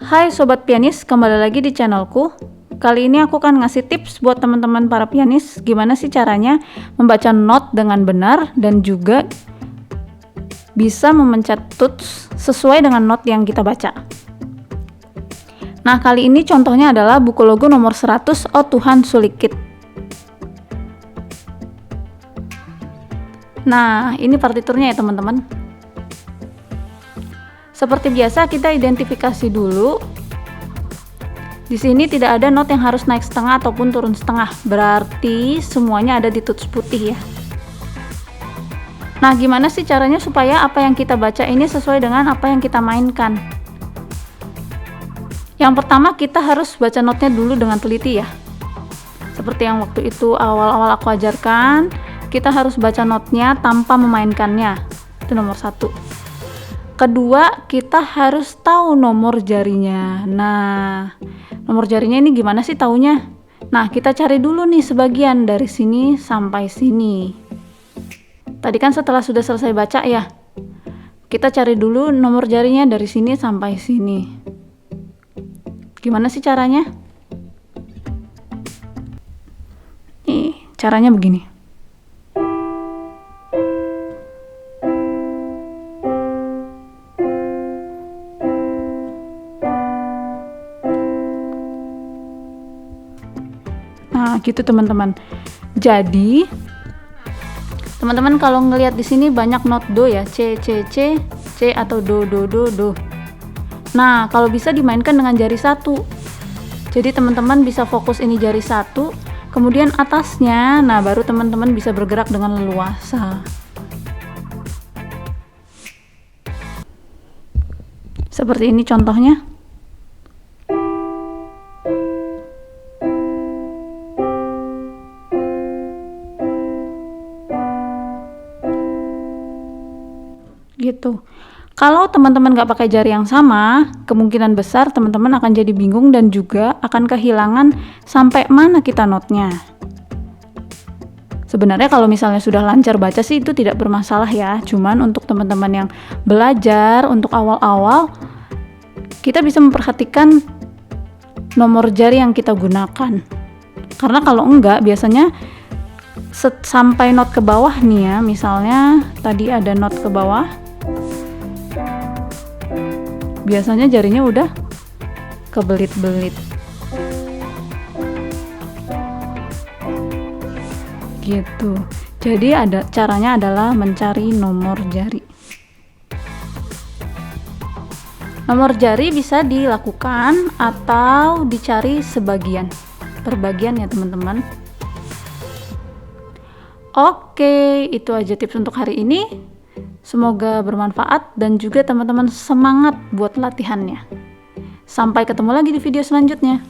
Hai Sobat Pianis, kembali lagi di channelku. Kali ini aku akan ngasih tips buat teman-teman para pianis gimana sih caranya membaca not dengan benar dan juga bisa memencet tuts sesuai dengan not yang kita baca. Nah, kali ini contohnya adalah buku logo nomor 100 Oh Tuhan Sulikit. Nah, ini partiturnya ya teman-teman. Seperti biasa kita identifikasi dulu. Di sini tidak ada not yang harus naik setengah ataupun turun setengah. Berarti semuanya ada di tuts putih ya. Nah, gimana sih caranya supaya apa yang kita baca ini sesuai dengan apa yang kita mainkan? Yang pertama kita harus baca notnya dulu dengan teliti ya. Seperti yang waktu itu awal-awal aku ajarkan, kita harus baca notnya tanpa memainkannya. Itu nomor 1. Kedua, kita harus tahu nomor jarinya. Nah, nomor jarinya ini gimana sih taunya? Nah, kita cari dulu nih sebagian dari sini sampai sini. Tadi kan setelah sudah selesai baca ya, kita cari dulu nomor jarinya dari sini sampai sini. Gimana sih caranya? Nih, caranya begini. Nah, gitu teman-teman. Jadi, teman-teman kalau ngelihat di sini banyak not do ya, C, C, C, C atau do, do, do, do. Nah, kalau bisa dimainkan dengan jari 1. Jadi teman-teman bisa fokus ini jari 1, kemudian atasnya, nah baru teman-teman bisa bergerak dengan leluasa. Seperti ini contohnya. Gitu. Kalau teman-teman nggak pakai jari yang sama, kemungkinan besar teman-teman akan jadi bingung dan juga akan kehilangan sampai mana kita notnya. Sebenarnya kalau misalnya sudah lancar baca sih itu tidak bermasalah ya. Cuman untuk teman-teman yang belajar untuk awal-awal, kita bisa memperhatikan nomor jari yang kita gunakan. Karena kalau enggak, biasanya sampai not ke bawah nih ya. Misalnya tadi ada not ke bawah, biasanya jarinya udah kebelit-belit gitu. Jadi caranya adalah mencari nomor jari. Nomor jari bisa dilakukan atau dicari sebagian per bagian ya teman-teman. Oke, itu aja tips untuk hari ini. Semoga bermanfaat dan juga teman-teman semangat buat latihannya. Sampai ketemu lagi di video selanjutnya.